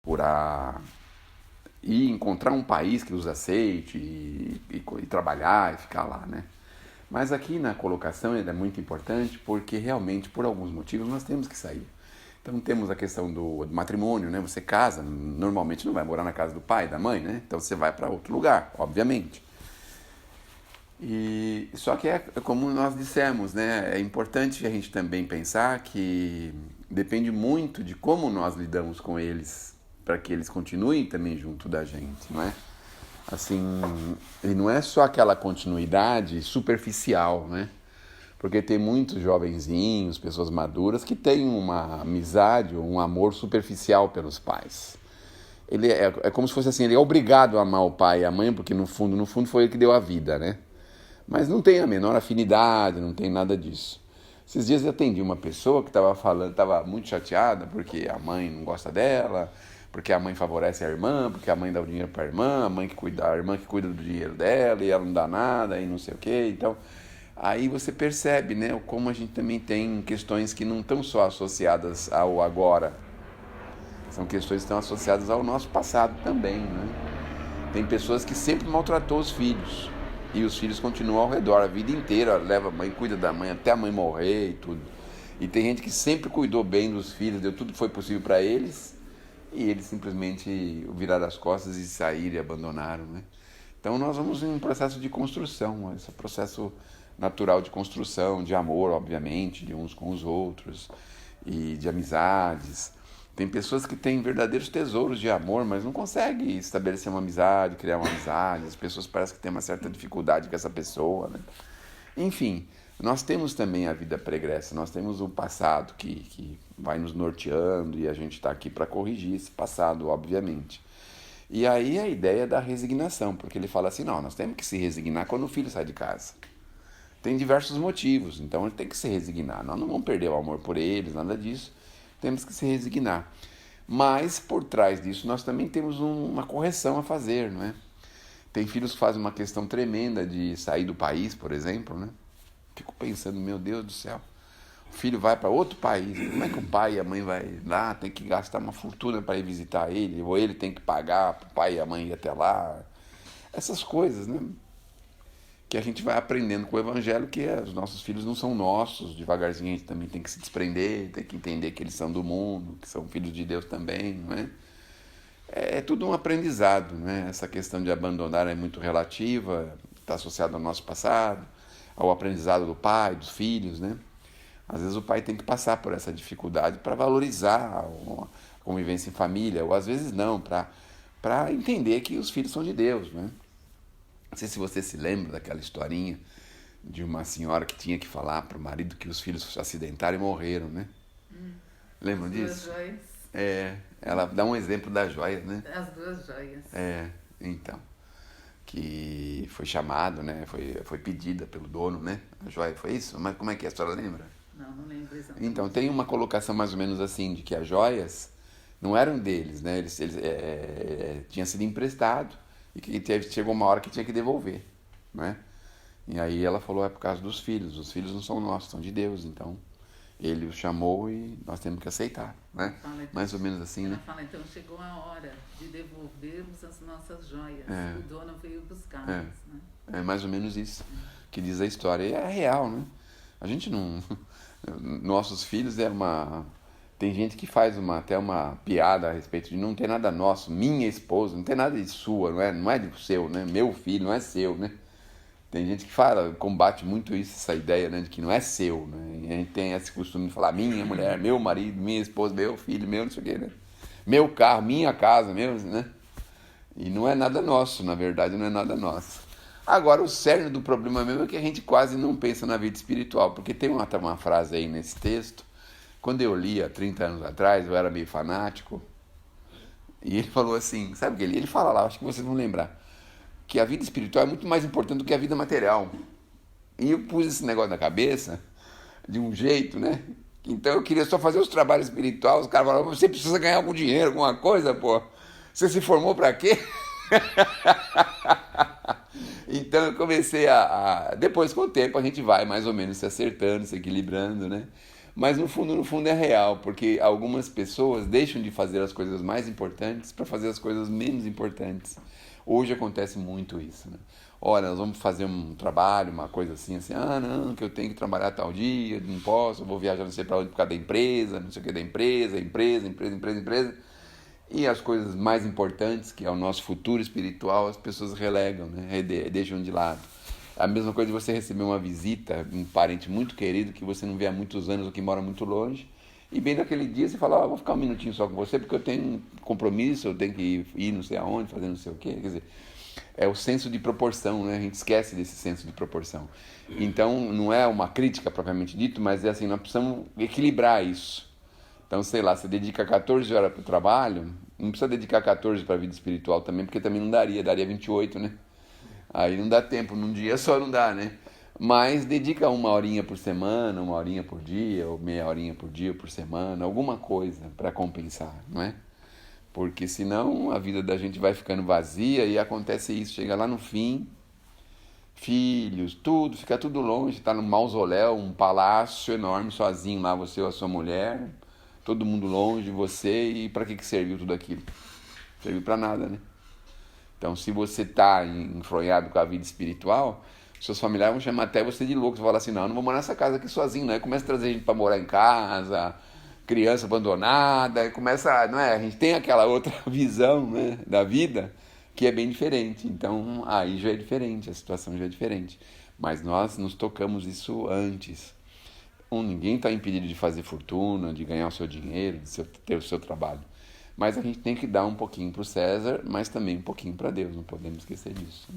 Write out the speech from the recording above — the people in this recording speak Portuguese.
procurar ir encontrar um país que os aceite e trabalhar e ficar lá, né? Mas aqui na colocação ele é muito importante porque realmente, por alguns motivos, nós temos que sair. Então temos a questão do matrimônio, né? Você casa, normalmente não vai morar na casa do pai, da mãe, né? Então você vai para outro lugar, obviamente. E só que é como nós dissemos, né? É importante a gente também pensar que depende muito de como nós lidamos com eles para que eles continuem também junto da gente, não é? Assim, e não é só aquela continuidade superficial, né? Porque tem muitos jovenzinhos, pessoas maduras que têm uma amizade, um amor superficial pelos pais. Ele é como se fosse assim, ele é obrigado a amar o pai e a mãe, porque no fundo foi ele que deu a vida, né? Mas não tem a menor afinidade, não tem nada disso. Esses dias eu atendi uma pessoa que estava falando, estava muito chateada porque a mãe não gosta dela, porque a mãe favorece a irmã, porque a mãe dá o dinheiro para a irmã que cuida do dinheiro dela e ela não dá nada e não sei o quê. Então, aí você percebe, né, como a gente também tem questões que não estão só associadas ao agora, são questões que estão associadas ao nosso passado também, né? Tem pessoas que sempre maltratou os filhos e os filhos continuam ao redor a vida inteira, leva a mãe, cuida da mãe até a mãe morrer e tudo. E tem gente que sempre cuidou bem dos filhos, deu tudo que foi possível para eles e eles simplesmente viraram as costas e saíram e abandonaram, né? Então nós vamos em um processo de construção, esse processo natural de construção, de amor, obviamente, de uns com os outros e de amizades. Tem pessoas que têm verdadeiros tesouros de amor, mas não conseguem estabelecer uma amizade, criar uma amizade. As pessoas parecem que têm uma certa dificuldade com essa pessoa, né? Enfim, nós temos também a vida pregressa, nós temos o passado que vai nos norteando e a gente está aqui para corrigir esse passado, obviamente. E aí a ideia da resignação, porque ele fala assim, não, nós temos que se resignar quando o filho sai de casa. Tem diversos motivos, então ele tem que se resignar. Nós não vamos perder o amor por eles, nada disso. Temos que se resignar. Mas por trás disso nós também temos uma correção a fazer, não é? Tem filhos que fazem uma questão tremenda de sair do país, por exemplo, né? Fico pensando, meu Deus do céu, o filho vai para outro país, como é que o pai e a mãe vai lá, tem que gastar uma fortuna para ir visitar ele, ou ele tem que pagar para o pai e a mãe ir até lá. Essas coisas, né? Que a gente vai aprendendo com o evangelho que os nossos filhos não são nossos, devagarzinho a gente também tem que se desprender, tem que entender que eles são do mundo, que são filhos de Deus também, não é? É tudo um aprendizado, né? Essa questão de abandonar é muito relativa, está associada ao nosso passado, ao aprendizado do pai, dos filhos, né? Às vezes o pai tem que passar por essa dificuldade para valorizar a convivência em família, ou às vezes não, para entender que os filhos são de Deus, né? Não sei se você se lembra daquela historinha de uma senhora que tinha que falar para o marido que os filhos se acidentaram e morreram, né? Lembram As duas disso? joias. Ela dá um exemplo das joias, né? As duas joias. Então, que foi chamado, né? Foi pedida pelo dono, né? A joia, foi isso? Mas como é que é? A senhora lembra? Não, não lembro Então, exatamente. tem uma colocação mais ou menos assim, de que as joias não eram deles, né? Tinha sido emprestado e que chegou uma hora que tinha que devolver, né? E aí ela falou, é por causa dos filhos, os filhos não são nossos, são de Deus, então ele os chamou e nós temos que aceitar, né? Fala, então, Mais ou menos assim, ela né? fala, então chegou a hora de devolvermos as nossas joias. É, O dono veio buscá-las, é, né? é mais ou menos isso que diz a história. E é real, né? A gente não... Nossos filhos é uma... Tem gente que faz até uma piada a respeito de não ter nada nosso, minha esposa, não tem nada de sua, não é do seu, né? Meu filho não é seu, né? Tem gente que fala, combate muito isso, essa ideia, né, de que não é seu, né? E a gente tem esse costume de falar minha mulher, meu marido, minha esposa, meu filho, meu não sei o quê, né? Meu carro, minha casa, meu, né? E não é nada nosso, na verdade, não é nada nosso. Agora, o cerne do problema mesmo é que a gente quase não pensa na vida espiritual, porque tem uma frase aí nesse texto, quando eu li há 30 anos atrás, eu era meio fanático, e ele falou assim, sabe o que ele fala lá, acho que vocês vão lembrar, que a vida espiritual é muito mais importante do que a vida material. E eu pus esse negócio na cabeça de um jeito, né? Então eu queria só fazer os trabalhos espirituais, os caras falavam, você precisa ganhar algum dinheiro, alguma coisa, pô. Você se formou pra quê? Então eu comecei depois com o tempo a gente vai mais ou menos se acertando, se equilibrando, né? Mas no fundo é real, porque algumas pessoas deixam de fazer as coisas mais importantes para fazer as coisas menos importantes. Hoje acontece muito isso, né? Olha, nós vamos fazer um trabalho, uma coisa assim, ah, não, que eu tenho que trabalhar tal dia, não posso, eu vou viajar não sei para onde por causa da empresa, não sei o que da empresa. E as coisas mais importantes, que é o nosso futuro espiritual, as pessoas relegam, né? Deixam de lado. A mesma coisa de você receber uma visita, um parente muito querido que você não vê há muitos anos ou que mora muito longe, e bem naquele dia você fala, vou ficar um minutinho só com você porque eu tenho um compromisso, eu tenho que ir não sei aonde, fazer não sei o quê. Quer dizer, é o senso de proporção, né? A gente esquece desse senso de proporção. Então, não é uma crítica propriamente dito, mas é assim, nós precisamos equilibrar isso. Então, sei lá, você dedica 14 horas para o trabalho, não precisa dedicar 14 para a vida espiritual também, porque também não daria 28, né? Aí não dá tempo, num dia só não dá, né? Mas dedica uma horinha por semana, uma horinha por dia, ou meia horinha por dia, por semana, alguma coisa para compensar, não é? Porque senão a vida da gente vai ficando vazia e acontece isso, chega lá no fim, filhos, tudo, fica tudo longe, tá num mausoléu, um palácio enorme, sozinho lá, você ou a sua mulher, todo mundo longe de você, e para que serviu tudo aquilo? Serviu para nada, né? Então, se você está enfronhado com a vida espiritual, seus familiares vão chamar até você de louco. Você fala assim, não vou morar nessa casa aqui sozinho, não. Aí começa a trazer gente para morar em casa, criança abandonada, aí começa, não é? A gente tem aquela outra visão, né, da vida que é bem diferente. Então, aí já é diferente, a situação já é diferente. Mas nós nos tocamos isso antes. Ninguém está impedido de fazer fortuna, de ganhar o seu dinheiro, de ter o seu trabalho. Mas a gente tem que dar um pouquinho para o César, mas também um pouquinho para Deus, não podemos esquecer disso.